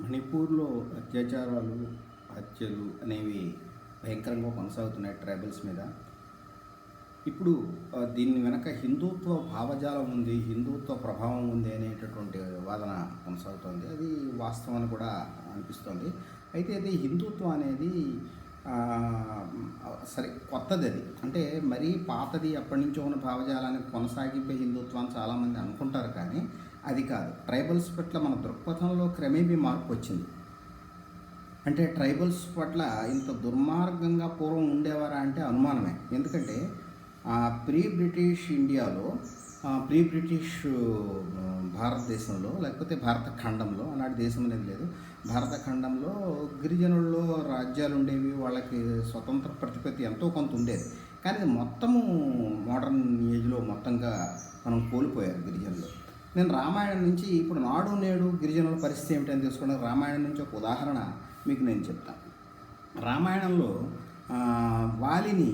మణిపూర్‌లో అత్యాచారాలు, హత్యలు అనేవి భయంకరంగా కొనసాగుతున్నాయి ట్రైబల్స్ మీద. ఇప్పుడు దీని వెనక హిందుత్వ భావజాలం ఉంది, హిందుత్వ ప్రభావం ఉంది అనేటటువంటి వాదన కొనసాగుతోంది. అది వాస్తవం అని కూడా అనిపిస్తోంది. అయితే అది హిందుత్వం అనేది సరే కొత్తదది. అంటే మరీ పాతది ఎప్పటినుంచో ఉన్న భావజాలాన్ని కొనసాగింపే హిందుత్వం అని చాలామంది అనుకుంటారు కానీ అది కాదు. ట్రైబల్స్ పట్ల మన దృక్పథంలో క్రమేపీ మార్పు వచ్చింది. అంటే ట్రైబల్స్ పట్ల ఇంత దుర్మార్గంగా పూర్వం ఉండేవారా అంటే అనుమానమే. ఎందుకంటే ప్రీ బ్రిటిష్ ఇండియాలో, ప్రీ బ్రిటిష్ భారతదేశంలో, లేకపోతే భారత ఖండంలో, ఆనాటి దేశం అనేది లేదు, భారత ఖండంలో గిరిజనుల్లో రాజ్యాలు ఉండేవి. వాళ్ళకి స్వతంత్ర ప్రతిపత్తి ఎంతో కొంత ఉండేది. కానీ అది మొత్తము మోడర్న్ ఏజ్లో మొత్తంగా మనం కోల్పోయారు గిరిజనులు. నేను రామాయణం నుంచి ఇప్పుడు నాడు నేడు గిరిజనుల పరిస్థితి ఏమిటని తెలుసుకోవడానికి రామాయణం నుంచి ఒక ఉదాహరణ మీకు నేను చెప్తాను. రామాయణంలో వాలిని,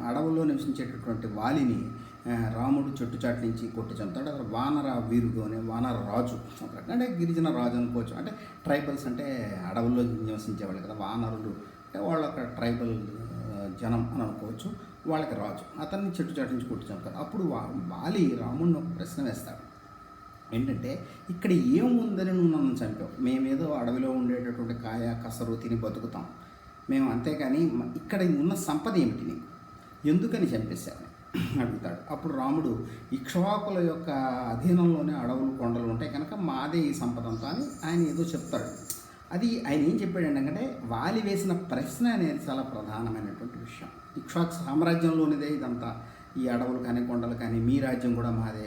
అడవుల్లో నివసించేటటువంటి వాలిని రాముడు చెట్టుచాటు నుంచి కొట్టి చంపుతాడు. అక్కడ వానర వీరుడు అనే వానర రాజు, అంటే గిరిజన రాజు అనుకోవచ్చు. అంటే ట్రైబల్స్ అంటే అడవుల్లో నివసించేవాళ్ళు కదా, వానరులు అంటే వాళ్ళు అక్కడ ట్రైబల్ జనం అని అనుకోవచ్చు. వాళ్ళకి రాజు, అతన్ని చెట్టుచాటు నుంచి కొట్టి చంపుతాడు. అప్పుడు వాలి రాముడిని ఒక ప్రశ్న వేస్తాడు. ఏంటంటే, ఇక్కడ ఏముందని నువ్వు నన్ను చంపావు? మేమేదో అడవిలో ఉండేటటువంటి కాయ కసరు తిని బతుకుతాం మేము, అంతేకాని ఇక్కడ ఉన్న సంపద ఏమిటి నీకు, ఎందుకని చంపేశావని అడుగుతాడు. అప్పుడు రాముడు ఇక్ష్వాకుల యొక్క అధీనంలోనే అడవులు కొండలు ఉంటాయి కనుక మాదే ఈ సంపద అంతా అని ఆయన ఏదో చెప్తాడు. అది ఆయన ఏం చెప్పాడు అంటే, వాలి వేసిన ప్రశ్న అనేది చాలా ప్రధానమైనటువంటి విషయం. ఇక్ష్వాకు సామ్రాజ్యంలోనిదే ఇదంతా, ఈ అడవులు కానీ కొండలు కానీ, మీ రాజ్యం కూడా మాదే,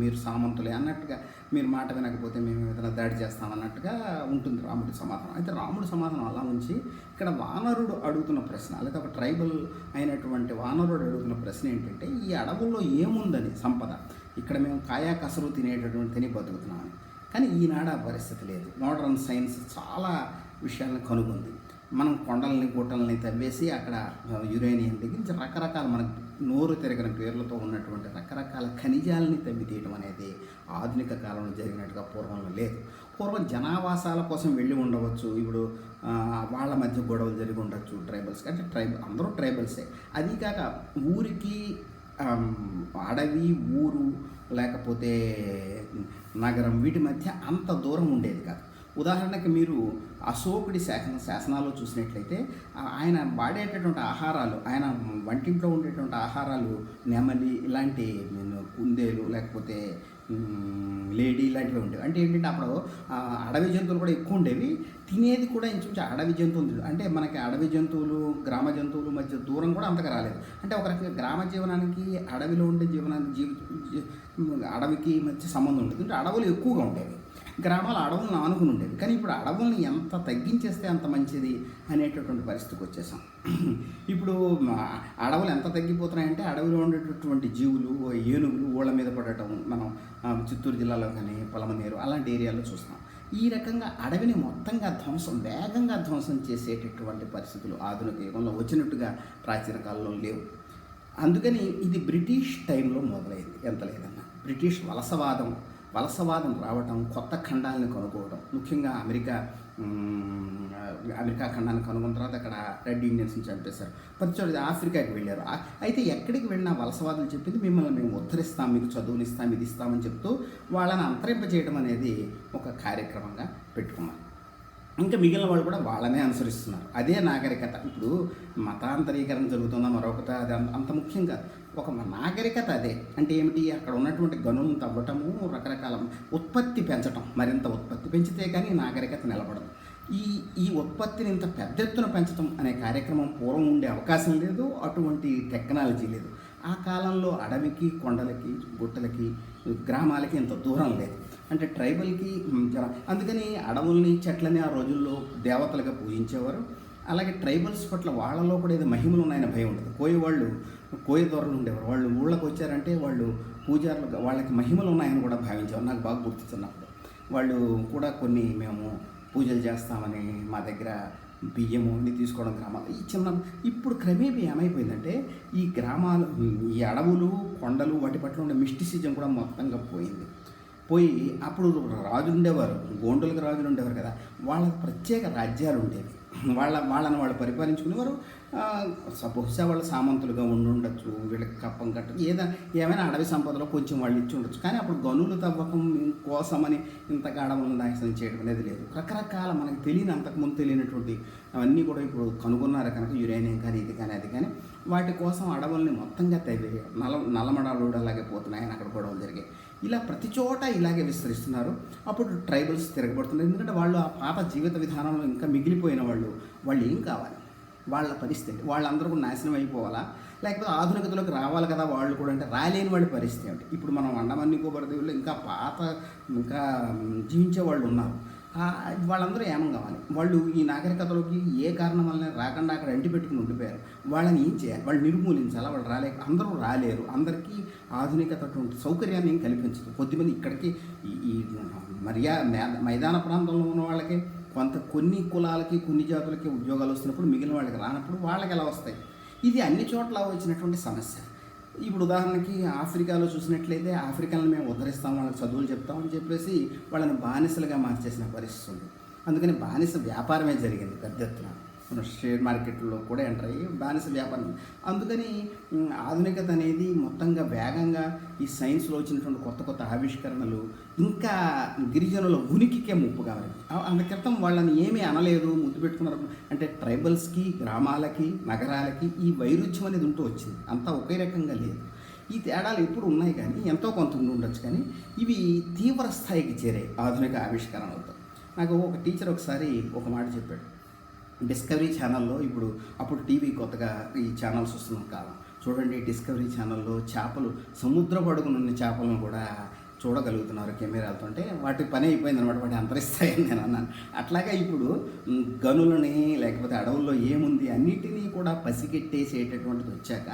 మీరు సామంతులే అన్నట్టుగా, మీరు మాట వినకపోతే మేము ఏదైనా దాడి చేస్తామన్నట్టుగా ఉంటుంది రాముడి సమాధానం. అయితే రాముడి సమాధానం అలా ఉంచి ఇక్కడ వానరుడు అడుగుతున్న ప్రశ్న, లేదా ఒక ట్రైబల్ అయినటువంటి వానరుడు అడుగుతున్న ప్రశ్న ఏంటంటే, ఈ అడవుల్లో ఏముందని సంపద, ఇక్కడ మేము కాయా కసరు తిని బతుకుతున్నామని. కానీ ఈనాడు ఆ పరిస్థితి లేదు. మోడర్న్ సైన్స్ చాలా విషయాలను కనుగొంది. మనం కొండల్ని గుట్టల్ని తవ్వేసి అక్కడ యురేనియం దగ్గర నుంచి రకరకాల మనకు నోరు తిరగని పేర్లతో ఉన్నటువంటి రకరకాల ఖనిజాలని తవ్వి తీయడం అనేది ఆధునిక కాలంలో జరిగినట్టుగా పూర్వంలో లేదు. పూర్వం జనావాసాల కోసం వెళ్ళి ఉండవచ్చు, ఇప్పుడు వాళ్ళ మధ్య గొడవలు జరిగి ఉండొచ్చు ట్రైబల్స్కి. అంటే అందరూ ట్రైబల్సే. అది కాక ఊరికి అడవి, ఊరు, లేకపోతే నగరం, వీటి మధ్య అంత దూరం ఉండేది కాదు. ఉదాహరణకి మీరు అశోకుడి శాసనాల్లో చూసినట్లయితే ఆయన వాడేటటువంటి ఆహారాలు, ఆయన వంటింట్లో ఉండేటువంటి ఆహారాలు నెమలి ఇలాంటి కుందేలు, లేకపోతే లేడీ ఇలాంటివి ఉండేవి. అంటే ఏంటంటే అప్పుడు అడవి జంతువులు కూడా ఎక్కువ ఉండేవి, తినేది కూడా ఇంచుమించు అడవి జంతువులు. అంటే మనకి అడవి జంతువులు గ్రామ జంతువులు మధ్య దూరం కూడా అంతగా రాలేదు. అంటే ఒక రకంగా గ్రామ జీవనానికి అడవిలో ఉండే జీవనానికి అడవికి మధ్య సంబంధం ఉండేది. అంటే అడవులు ఎక్కువగా ఉండేవి, గ్రామాలు అడవులను ఆనుకుని ఉండేవి. కానీ ఇప్పుడు అడవుల్ని ఎంత తగ్గించేస్తే అంత మంచిది అనేటటువంటి పరిస్థితికి వచ్చేసాం. ఇప్పుడు అడవులు ఎంత తగ్గిపోతున్నాయంటే అడవిలో ఉండేటటువంటి జీవులు, ఏనుగులు ఊళ్ళ మీద పడటం మనం చిత్తూరు జిల్లాలో కానీ పొలమనేరు అలాంటి ఏరియాలో చూస్తాం. ఈ రకంగా అడవిని మొత్తంగా వేగంగా ధ్వంసం చేసేటటువంటి పరిస్థితులు ఆధునిక యుగంలో వచ్చినట్టుగా ప్రాచీన కాలంలో లేవు. అందుకని ఇది బ్రిటిష్ టైంలో మొదలైంది. ఎంత లేదన్నా బ్రిటిష్ వలసవాదం రావటం, కొత్త ఖండాలను కనుక్కోవడం, ముఖ్యంగా అమెరికా ఖండాన్ని కనుగొన్న తర్వాత అక్కడ రెడ్ ఇండియన్స్ని చంపేశారు. ప్రతి ఆఫ్రికాకి వెళ్ళారు. అయితే ఎక్కడికి వెళ్ళినా వలసవాదులు చెప్పింది మిమ్మల్ని మేము ఉద్ధరిస్తాం, మీకు చదువునిస్తాం, ఇది ఇస్తామని చెప్తూ వాళ్ళని అంతరింపజేయడం అనేది ఒక కార్యక్రమంగా పెట్టుకున్నారు. ఇంకా మిగిలిన వాళ్ళు కూడా వాళ్ళనే అనుసరిస్తున్నారు. అదే నాగరికత. ఇప్పుడు మతాంతరీకరణ జరుగుతుందా మరొకట, అది అంత ముఖ్యంగా ఒక నాగరికత అదే. అంటే ఏమిటి, అక్కడ ఉన్నటువంటి గనులను తవ్వటము, రకరకాల ఉత్పత్తి పెంచటం, మరింత ఉత్పత్తి పెంచితే కానీ నాగరికత నిలబడదు. ఈ ఉత్పత్తిని ఇంత పెద్ద ఎత్తున పెంచడం అనే కార్యక్రమం పూర్వం ఉండే అవకాశం లేదు, అటువంటి టెక్నాలజీ లేదు. ఆ కాలంలో అడవికి, కొండలకి, గుట్టలకి, గ్రామాలకి ఇంత దూరం లేదు. అంటే ట్రైబల్కి అందుకని అడవుల్ని, చెట్లని ఆ రోజుల్లో దేవతలుగా పూజించేవారు. అలాగే ట్రైబల్స్ పట్ల వాళ్ళలో కూడా ఏదో మహిమలు ఉన్నాయని భయం ఉండదు. కోయ దొరలు ఉండేవారు. వాళ్ళు ఊళ్ళకి వచ్చారంటే వాళ్ళు పూజారులు, వాళ్ళకి మహిమలు ఉన్నాయని కూడా భావించేవారు. నాకు బాగా గుర్తున్నప్పుడు వాళ్ళు కూడా కొన్ని మేము పూజలు చేస్తామని మా దగ్గర బియ్యము అన్నీ తీసుకోవడం గ్రామాలు ఇప్పుడు క్రమేపీ ఏమైపోయిందంటే ఈ గ్రామాలు, ఈ అడవులు, కొండలు, వాటి పట్ల ఉండే మిస్టిసిజం కూడా మొత్తంగా పోయింది. పోయి అప్పుడు రాజులు ఉండేవారు, గోండులకు రాజులు ఉండేవారు కదా, వాళ్ళకి ప్రత్యేక రాజ్యాలు ఉండేవి. వాళ్ళని వాళ్ళు పరిపాలించుకునేవారు. బహుశా వాళ్ళు సామంతులుగా ఉండొచ్చు, వీళ్ళకి కప్పం కట్ట ఏమైనా అడవి సంపదలో కొంచెం వాళ్ళు ఇచ్చి ఉండొచ్చు. కానీ అప్పుడు గనులు తవ్వకం కోసమని ఇంతగా అడవులను నాశనం చేయడం అనేది లేదు. రకరకాల మనకి తెలియని, అంతకుముందు తెలియనటువంటి అవన్నీ కూడా ఇప్పుడు కనుగొన్నారు కనుక, యురేనియం కానీ ఇది కానీ అది కానీ, వాటి కోసం అడవుల్ని మొత్తంగా తవ్వి నల్లమడాలు అలాగే పోతున్నాయని అక్కడ గొడవలు జరిగాయి. ఇలా ప్రతి చోట ఇలాగే విస్తరిస్తున్నారు. అప్పుడు ట్రైబల్స్ తిరగబడుతున్నారు. ఎందుకంటే వాళ్ళు ఆ పాత జీవిత విధానంలో ఇంకా మిగిలిపోయిన వాళ్ళు ఏం కావాలి, వాళ్ళ పరిస్థితి, వాళ్ళందరూ కూడా నాశనం అయిపోవాలా, లేకపోతే ఆధునికతలోకి రావాలి కదా వాళ్ళు కూడా, అంటే రాలేని వాళ్ళ పరిస్థితి ఏమిటి? ఇప్పుడు మనం అండమాన్ నికోబార్ దీవుల్లో ఇంకా ఇంకా జీవించే వాళ్ళు ఉన్నారు. వాళ్ళందరూ ఏమం కావాలి? వాళ్ళు ఈ నాగరికతలోకి ఏ కారణం వల్ల రాకుండా అక్కడ అంటి పెట్టుకుని ఉండిపోయారు. వాళ్ళని ఏం చేయాలి? వాళ్ళు నిర్మూలించాలా? వాళ్ళు అందరూ రాలేరు. అందరికీ ఆధునికత సౌకర్యాన్ని ఏం కల్పించదు. కొద్దిమంది ఇక్కడికి ఈ మైదాన ప్రాంతంలో ఉన్న వాళ్ళకి కొన్ని కులాలకి కొన్ని జాతులకి ఉద్యోగాలు వస్తున్నప్పుడు మిగిలిన వాళ్ళకి రానప్పుడు వాళ్ళకి ఎలా వస్తాయి? ఇది అన్ని చోట్ల వచ్చినటువంటి సమస్య. ఇప్పుడు ఉదాహరణకి ఆఫ్రికాలో చూసినట్లయితే, ఆఫ్రికన్లు మేము ఉద్ధరిస్తాం, వాళ్ళకి చదువులు చెప్తామని చెప్పేసి వాళ్ళని బానిసలుగా మార్చేసిన పరిస్థితి ఉంది. అందుకని బానిస వ్యాపారమే జరిగింది పెద్ద ఎత్తున. షేర్ మార్కెట్లో కూడా ఎంటర్ అయ్యి బానిస వ్యాపారం. అందుకని ఆధునికత అనేది మొత్తంగా వేగంగా ఈ సైన్స్లో వచ్చినటువంటి కొత్త ఆవిష్కరణలు ఇంకా గిరిజనుల ఉనికికే ముప్పుగా ఉంది. అందుక్రితం వాళ్ళని ఏమీ అనలేదు, ముద్దు పెట్టుకున్నారు. అంటే ట్రైబల్స్కి, గ్రామాలకి, నగరాలకి ఈ వైరుధ్యం అనేది ఉంటూ వచ్చింది. అంతా ఒకే రకంగా లేదు. ఈ తేడాలు ఎప్పుడు ఉన్నాయి కానీ, ఎంతో కొంత ఉండొచ్చు కానీ, ఇవి తీవ్ర స్థాయికి చేరాయి ఆధునిక ఆవిష్కరణలతో. నాకు ఒక టీచర్ ఒకసారి ఒక మాట చెప్పాడు. డిస్కవరీ ఛానల్లో అప్పుడు టీవీ కొత్తగా ఈ ఛానల్స్ వస్తున్న కాలం చూడండి, డిస్కవరీ ఛానల్లో చేపలు, సముద్రపు అడుగునున్న చేపలను కూడా చూడగలుగుతున్నారు కెమెరాలతో. అంటే వాటి పని అయిపోయింది అనమాట, వాటి అంతరిస్తాయని నేను అన్నాను. అట్లాగే ఇప్పుడు గనులని లేకపోతే అడవుల్లో ఏముంది అన్నిటినీ కూడా పసిగట్టేసేటటువంటిది వచ్చాక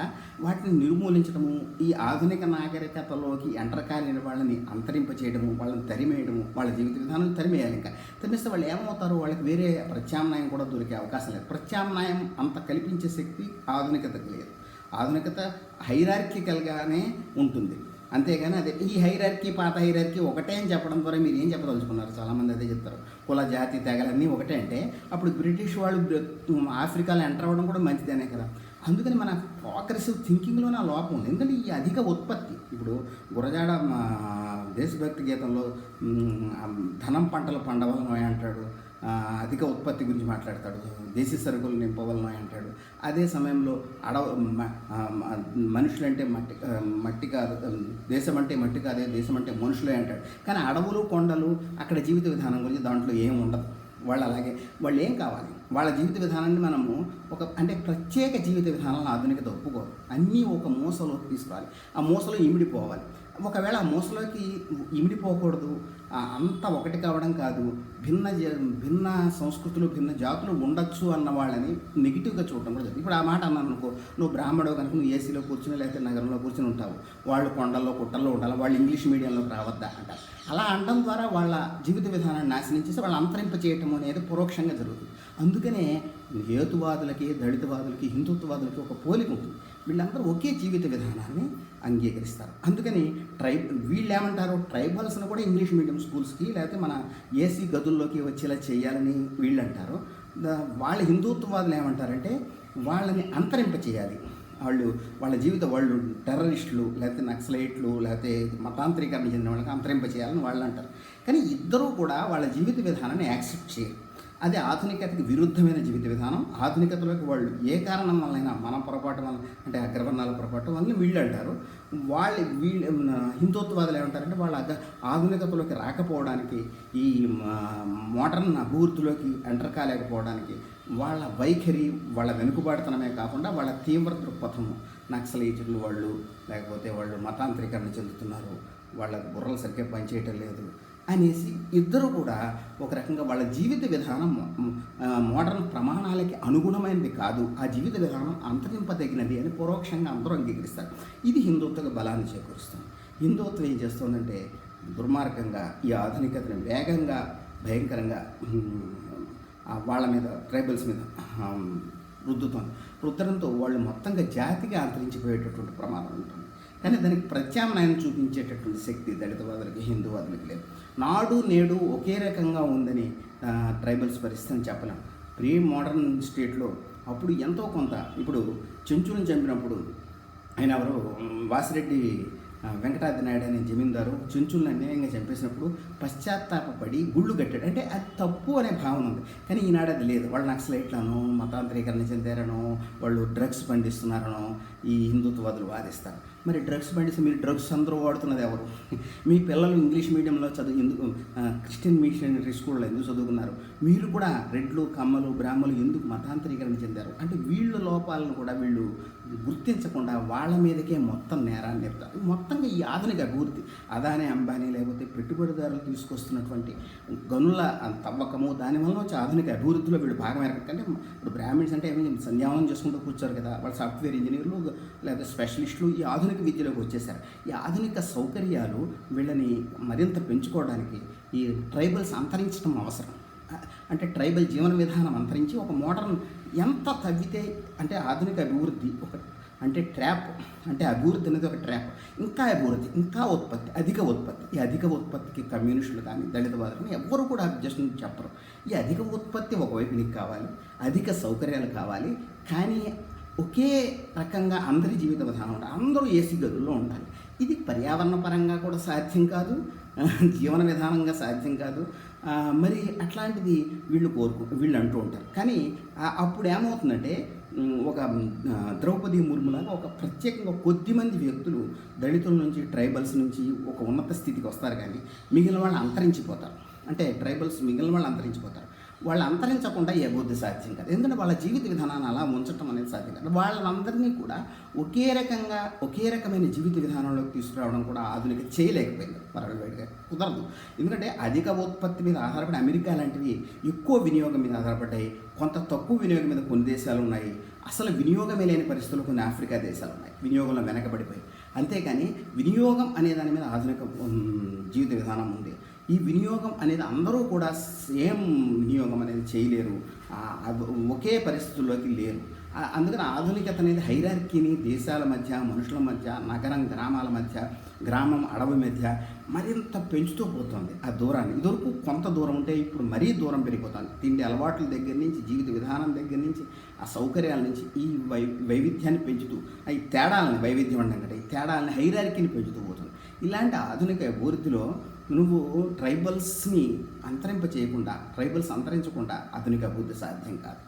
వాటిని నిర్మూలించడము, ఈ ఆధునిక నాగరికతలోకి ఎంటర్ కాలేని వాళ్ళని అంతరింపచేయడము, వాళ్ళని తరిమేయడము, వాళ్ళ జీవిత విధానం తరిమేయాలి. ఇంకా తరిమిస్తే వాళ్ళు ఏమవుతారు? వాళ్ళకి వేరే ప్రత్యామ్నాయం కూడా దొరికే అవకాశం లేదు. ప్రత్యామ్నాయం అంత కల్పించే శక్తి ఆధునికతకు లేదు. ఆధునికత హైరార్కికల్గానే ఉంటుంది, అంతేగాని అదే ఈ హైరార్కీ పాత హైరార్కీ ఒకటే అని చెప్పడం ద్వారా మీరు ఏం చెప్పదలుచుకున్నారు? చాలామంది అదే చెప్తారు, కుల జాతి తెగలన్నీ ఒకటే అంటే. అప్పుడు బ్రిటిష్ వాళ్ళు ఆఫ్రికాలో ఎంటర్ అవ్వడం కూడా మంచిదేనే కదా. అందుకని మన ప్రోగ్రెసివ్ థింకింగ్లోనే ఆ లోపం ఉంది. ఎందుకంటే ఈ అధిక ఉత్పత్తి, ఇప్పుడు గురజాడ దేశభక్తి గీతంలో ధనం పంటలు పండవలను అంటాడు, అధిక ఉత్పత్తి గురించి మాట్లాడతాడు, దేశీ సరుకులు నింపవలను అంటాడు. అదే సమయంలో మనుషులంటే మట్టి కాదు, దేశం అంటే మట్టి కాదే, దేశం అంటే మనుషులే అంటాడు. కానీ అడవులు, కొండలు, అక్కడ జీవిత విధానం గురించి దాంట్లో ఏం ఉండదు. వాళ్ళు ఏం కావాలి? వాళ్ళ జీవిత విధానాన్ని మనము అంటే ప్రత్యేక జీవిత విధానాలను ఆధునికత ఒప్పుకోదు. అన్నీ ఒక మూసలోకి తీసుకురావాలి, ఆ మూసలో ఇమిడిపోవాలి. ఒకవేళ ఆ మూసలోకి ఇమిడిపోకూడదు, అంతా ఒకటి కావడం కాదు, భిన్న సంస్కృతులు, భిన్న జాతులు ఉండొచ్చు అన్న వాళ్ళని నెగిటివ్గా చూడటం కూడా జరుగుతుంది. ఇప్పుడు ఆ మాట అన్నాను అనుకో, నువ్వు బ్రాహ్మణుడు కనుక నువ్వు ఏసీలో కూర్చుని లేకపోతే నగరంలో కూర్చుని ఉంటావు, వాళ్ళు కొండల్లో కుట్టల్లో ఉండాలి, వాళ్ళు ఇంగ్లీష్ మీడియంలోకి రావద్దా అంటారు. అలా అనడం ద్వారా వాళ్ళ జీవిత విధానాన్ని నాశనం చేసి వాళ్ళు అంతరింప చేయటం అనేది పరోక్షంగా జరుగుతుంది. అందుకనే హేతువాదులకి, దళితవాదులకి, హిందుత్వవాదులకి ఒక పోలిక ఉంటుంది. వీళ్ళందరూ ఒకే జీవిత విధానాన్ని అంగీకరిస్తారు. అందుకని వీళ్ళు ఏమంటారు? ట్రైబల్స్ను కూడా ఇంగ్లీష్ మీడియం స్కూల్స్కి లేకపోతే మన ఏసీ గదుల్లోకి వచ్చేలా చేయాలని వీళ్ళు అంటారు. వాళ్ళ హిందుత్వవాదులు ఏమంటారంటే వాళ్ళని అంతరింప చేయాలి, వాళ్ళ వాళ్ళు టెర్రరిస్టులు లేకపోతే నక్సలైట్లు లేకపోతే మతాంతరీకరణ చెందిన వాళ్ళకి అంతరింప చేయాలని వాళ్ళు అంటారు. కానీ ఇద్దరూ కూడా వాళ్ళ జీవిత విధానాన్ని యాక్సెప్ట్ చేయరు. అది ఆధునికతకి విరుద్ధమైన జీవిత విధానం. ఆధునికతలోకి వాళ్ళు ఏ కారణం వల్లైనా, మన పొరపాటు వల్ల అంటే అగ్రవర్ణాల పొరపాటు వల్ల వీళ్ళు అంటారు. వీళ్ళు హిందుత్వవాదులు ఏమంటారంటే వాళ్ళ ఆధునికతలోకి రాకపోవడానికి, ఈ మోడర్న్ అభివృద్ధిలోకి ఎంటర్ కాలేకపోవడానికి వాళ్ళ వైఖరి, వాళ్ళ వెనుకబాటుతనమే కాకుండా వాళ్ళ తీవ్ర దృక్పథము, నక్సలైట్లు వాళ్ళు లేకపోతే వాళ్ళు మతాంతరీకరణ చెందుతున్నారు, వాళ్ళ బుర్రలు సరిగ్గా పనిచేయటం లేదు అనేసి ఇద్దరు కూడా ఒక రకంగా వాళ్ళ జీవిత విధానం మోడర్న్ ప్రమాణాలకి అనుగుణమైనది కాదు, ఆ జీవిత విధానం అంతరింపదగినది అని పరోక్షంగా అందరూ అంగీకరిస్తారు. ఇది హిందుత్వకు బలాన్ని చేకూరుస్తుంది. హిందుత్వం ఏం చేస్తుందంటే దుర్మార్గంగా ఈ ఆధునికతను వేగంగా, భయంకరంగా వాళ్ళ మీద, ట్రైబల్స్ మీద రుద్దడంతో వాళ్ళు మొత్తంగా జాతిగా అంతరించిపోయేటటువంటి ప్రమాదం ఉంటుంది. కానీ దానికి ప్రత్యామ్నాయం చూపించేటటువంటి శక్తి దళితవాదులకి హిందూవాదులకి లేదు. నాడు నేడు ఒకే రకంగా ఉందని ట్రైబల్స్ పరిస్థితి అని చెప్పలేం. ప్రీ మోడర్న్ స్టేట్లో అప్పుడు ఎంతో కొంత, ఇప్పుడు చెంచులను చంపినప్పుడు ఆయన ఎవరు వాసిరెడ్డి వెంకటాద్రి నాయుడు అనే జమీందారు చెంచులను అన్యాయంగా చంపేసినప్పుడు పశ్చాత్తాపడి గుళ్ళు కట్టాడు. అంటే అది తప్పు అనే భావన ఉంది. కానీ ఈనాడు అది లేదు. వాళ్ళు నక్సలైట్లను, మతాంతరీకరణ చెందారనో, వాళ్ళు డ్రగ్స్ పండిస్తున్నారనో ఈ హిందుత్వవాదులు వాదిస్తారు. మరి డ్రగ్స్ పండిస్తే మీరు డ్రగ్స్ అందరూ వాడుతున్నది ఎవరు? మీ పిల్లలు ఇంగ్లీష్ మీడియంలో ఎందుకు క్రిస్టియన్ మిషనరీ స్కూల్లో ఎందుకు చదువుకున్నారు? మీరు కూడా రెడ్లు, కమ్మలు, బ్రాహ్మలు ఎందుకు మతాంతరీకరణ చెందారు? అంటే వీళ్ళ లోపాలను కూడా వీళ్ళు గుర్తించకుండా వాళ్ళ మీదకే మొత్తం నేరాన్ని చెప్తారు. మొత్తంగా ఈ ఆధునిక అభివృద్ధి, అదానీ, అంబానీ లేకపోతే పెట్టుబడిదారులు తీసుకొస్తున్నటువంటి గనుల తవ్వకము, దానివల్ల వచ్చే ఆధునిక అభివృద్ధిలో వీళ్ళు భాగమైన. అంటే ఇప్పుడు బ్రాహ్మిన్స్ అంటే ఏమి సంధ్యావనం చేసుకుంటూ కూర్చోరు కదా, వాళ్ళు సాఫ్ట్వేర్ ఇంజనీర్లు లేదా స్పెషలిస్టులు ఈ ఆధునిక విద్యలోకి వచ్చేసారు. ఈ ఆధునిక సౌకర్యాలు వీళ్ళని మరింత పెంచుకోవడానికి ఈ ట్రైబల్స్ అంతరించడం అవసరం. అంటే ట్రైబల్ జీవన విధానం అంతరించి ఒక మోడర్న్ ఎంత తవ్వితే, అంటే ఆధునిక అభివృద్ధి ఒక అంటే ట్రాప్, అంటే అభివృద్ధి అనేది ఒక ట్రాప్. ఇంకా అభివృద్ధి, ఇంకా ఉత్పత్తి, అధిక ఉత్పత్తి. ఈ అధిక ఉత్పత్తికి కమ్యూనిస్టులు కానీ దళితవాదులు కానీ ఎవ్వరు కూడా అబ్జెక్షన్ చెప్పరు. ఈ అధిక ఉత్పత్తి ఒకవైపు నీకు కావాలి, అధిక సౌకర్యాలు కావాలి, కానీ ఒకే రకంగా అందరి జీవిత విధానం ఉండాలి. అందరూ ఏసీ గదుల్లో ఉండాలి. ఇది పర్యావరణ పరంగా కూడా సాధ్యం కాదు, జీవన విధానంగా సాధ్యం కాదు. మరి అట్లాంటిది వీళ్ళు అంటూ ఉంటారు. కానీ అప్పుడు ఏమవుతుందంటే ఒక ద్రౌపది ముర్ములాగా ఒక ప్రత్యేకంగా కొద్దిమంది వ్యక్తులు దళితుల నుంచి, ట్రైబల్స్ నుంచి ఒక ఉన్నత స్థితికి వస్తారు, కానీ మిగిలిన వాళ్ళు అంతరించిపోతారు. అంటే ట్రైబల్స్ మిగిలిన వాళ్ళు అంతరించిపోతారు. వాళ్ళు అంతరించకుండా ఏ అభివృద్ధి సాధ్యం కాదు. ఎందుకంటే వాళ్ళ జీవిత విధానాన్ని అలా ఉంచడం అనేది సాధ్యం కాదు. వాళ్ళందరినీ కూడా ఒకే రకమైన జీవిత విధానంలోకి తీసుకురావడం కూడా ఆధునిక చేయలేకపోయింది. వరల్డ్వైడ్గా కుదరదు. ఎందుకంటే అధిక ఉత్పత్తి మీద ఆధారపడి అమెరికా లాంటివి ఎక్కువ వినియోగం మీద ఆధారపడ్డాయి. కొంత తక్కువ వినియోగం మీద కొన్ని దేశాలు ఉన్నాయి. అసలు వినియోగమే లేని పరిస్థితులు కొన్ని ఆఫ్రికా దేశాలు ఉన్నాయి, వినియోగంలో వెనకబడిపోయి. అంతేకాని వినియోగం అనే దాని మీద ఆధునిక జీవిత విధానం ఉంది. ఈ వినియోగం అనేది అందరూ కూడా సేమ్ వినియోగం అనేది చేయలేరు, ఒకే పరిస్థితుల్లోకి లేరు. అందుకని ఆధునికత అనేది హైరార్కీని దేశాల మధ్య, మనుషుల మధ్య, నగరం గ్రామాల మధ్య, గ్రామం అడవి మధ్య మరింత పెంచుతూ పోతుంది ఆ దూరాన్ని. ఇదివరకు కొంత దూరం ఉంటే ఇప్పుడు మరీ దూరం పెరిగిపోతుంది. తిండి అలవాట్ల దగ్గర నుంచి, జీవిత విధానం దగ్గర నుంచి, ఆ సౌకర్యాల నుంచి ఈ వైవిధ్యాన్ని పెంచుతూ, ఈ తేడాలని, వైవిధ్యం అంటే ఈ తేడాలని, హైరార్కీని పెంచుతూ పోతుంది. ఇలాంటి ఆధునిక అభివృద్ధిలో నువ్వు ట్రైబల్స్ని అంతరింప చేయకుండా, ట్రైబల్స్ అంతరించకుండా ఆధునిక అభివృద్ధి సాధ్యం కాదు.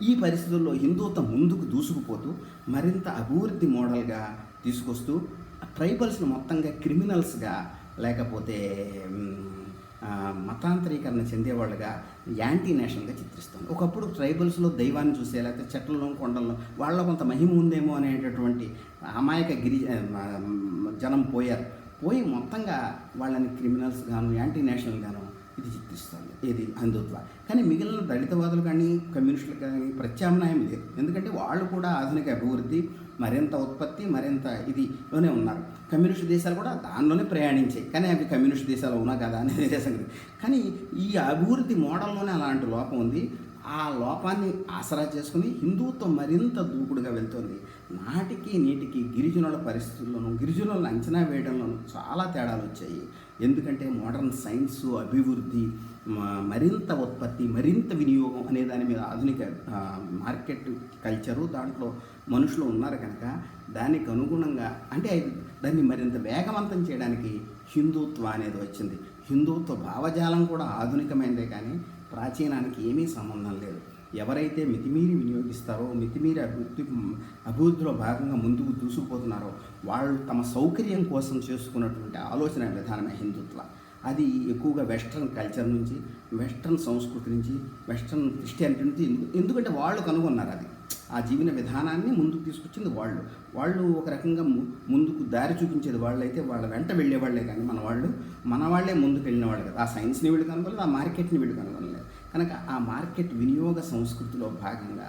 ఈ పరిస్థితుల్లో హిందూత్వం ముందుకు దూసుకుపోతూ మరింత అభివృద్ధి మోడల్గా తీసుకొస్తూ ట్రైబల్స్ని మొత్తంగా క్రిమినల్స్గా, లేకపోతే మతాంతరీకరణ చెందేవాళ్ళుగా, యాంటీ నేషనల్గా చిత్రిస్తుంది. ఒకప్పుడు ట్రైబల్స్లో దైవాన్ని చూసే, లేకపోతే చెట్లలో, కొండల్లో వాళ్ళ కొంత మహిమ ఉందేమో అనేటటువంటి అమాయక జనం పోయి మొత్తంగా వాళ్ళని క్రిమినల్స్ గాను, యాంటీ నేషనల్ గాను ఇది చిత్రిస్తుంది ఇది హిందుత్వ. కానీ మిగిలిన దళితవాదులు కానీ, కమ్యూనిస్టులు కానీ ప్రత్యామ్నాయం లేదు. ఎందుకంటే వాళ్ళు కూడా ఆధునిక అభివృద్ధి, మరింత ఉత్పత్తి, మరింత ఇదిలోనే ఉన్నారు. కమ్యూనిస్టు దేశాలు కూడా దానిలోనే ప్రయాణించాయి. కానీ అవి కమ్యూనిస్టు దేశాలు ఉన్నా కదా అనేది వేరే సంగతి. కానీ ఈ అభివృద్ధి మోడల్లోనే అలాంటి లోపం ఉంది. ఆ లోపాన్ని ఆసరా చేసుకుని హిందుత్వం మరింత దూకుడుగా వెళ్తుంది. నాటికి నీటికి గిరిజనుల పరిస్థితుల్లోనూ, గిరిజనులను అంచనా వేయడంలోనూ చాలా తేడాలు వచ్చాయి. ఎందుకంటే మోడర్న్ సైన్సు, అభివృద్ధి, మరింత ఉత్పత్తి, మరింత వినియోగం అనే దాని మీద ఆధునిక మార్కెట్ కల్చరు, దాంట్లో మనుషులు ఉన్నారు కనుక దానికి అనుగుణంగా, అంటే దాన్ని మరింత వేగవంతం చేయడానికి హిందుత్వ అనేది వచ్చింది. హిందుత్వ భావజాలం కూడా ఆధునికమైనదే, కానీ ప్రాచీనానికి ఏమీ సంబంధం లేదు. ఎవరైతే మితిమీరి వినియోగిస్తారో, మితిమీరి అభివృద్ధిలో భాగంగా ముందుకు దూసుకుపోతున్నారో వాళ్ళు తమ సౌకర్యం కోసం చేసుకున్నటువంటి ఆలోచన విధానమే హిందుత్వ. అది ఎక్కువగా వెస్ట్రన్ కల్చర్ నుంచి, వెస్ట్రన్ సంస్కృతి నుంచి, వెస్ట్రన్ క్రిస్టియానిటీ నుంచి, ఎందుకంటే వాళ్ళు కనుగొన్నారు అది. ఆ జీవన విధానాన్ని ముందుకు తీసుకొచ్చింది వాళ్ళు ఒక రకంగా ముందుకు దారి చూపించేది వాళ్ళైతే వాళ్ళ వెంట వెళ్ళేవాళ్లే, కానీ మన వాళ్ళే ముందుకు వెళ్ళిన వాళ్ళు కదా. ఆ సైన్స్ని వీళ్ళు కనుగొనలేదు, ఆ మార్కెట్ని వీళ్ళు కనుగొనలేదు. కనుక ఆ మార్కెట్ వినియోగ సంస్కృతిలో భాగంగా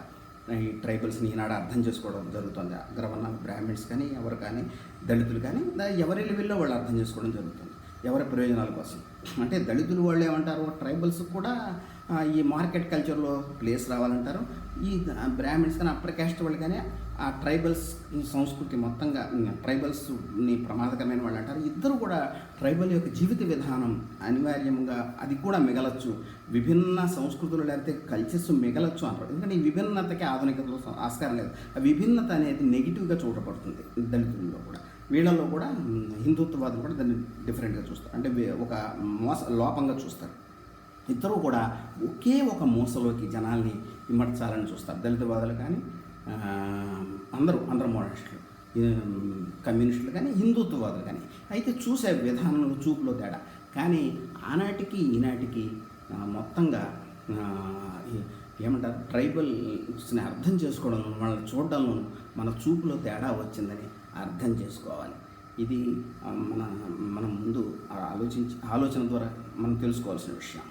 ఈ ట్రైబల్స్ని ఈనాడు అర్థం చేసుకోవడం జరుగుతుంది. అగ్రవర్ణ బ్రాహ్మిన్స్ కానీ, ఎవరు కానీ, దళితులు కానీ, ఎవరి లెవెల్లో వాళ్ళు అర్థం చేసుకోవడం జరుగుతుంది. ఎవరి ప్రయోజనాల కోసం. అంటే దళితులు వాళ్ళు ఏమంటారు, ట్రైబల్స్ కూడా ఈ మార్కెట్ కల్చర్లో ప్లేస్ రావాలంటారు. ఈ బ్రాహ్మిన్స్ కానీ అప్పర్ క్యాస్ట్ వాళ్ళు కానీ ఆ ట్రైబల్స్ సంస్కృతి మొత్తంగా ట్రైబల్స్ని ప్రమాదకరమైన వాళ్ళు అంటారు. ఇద్దరు కూడా ట్రైబల్ యొక్క జీవిత విధానం అనివార్యంగా అది కూడా మిగలచ్చు, విభిన్న సంస్కృతులు లేకపోతే కల్చర్స్ మిగలచ్చు అంటారు. ఎందుకంటే ఈ విభిన్నతకి ఆధునికతలో ఆస్కారం లేదు. ఆ విభిన్నత అనేది నెగిటివ్గా చూడబడుతుంది దళితుల్లో కూడా. వీళ్ళలో కూడా హిందుత్వవాదులు కూడా దాన్ని డిఫరెంట్గా చూస్తారు, అంటే ఒక లోపంగా చూస్తారు. ఇద్దరు కూడా ఒకే ఒక మూసలోకి జనాల్ని ఇమర్చాలని చూస్తారు, దళితవాదులు కానీ అందరూ మోడలిస్టులు, కమ్యూనిస్టులు కానీ హిందుత్వవాదులు కానీ. అయితే చూసే విధానంలో చూపులో తేడా. కానీ ఆనాటికి ఈనాటికి మొత్తంగా ఏమంటారు, ట్రైబల్స్ని అర్థం చేసుకోవడంలో, వాళ్ళని చూడడంలో మన చూపులో తేడా వచ్చిందని అర్థం చేసుకోవాలి. ఇది మనం ముందు ఆలోచన ద్వారా మనం తెలుసుకోవాల్సిన విషయం.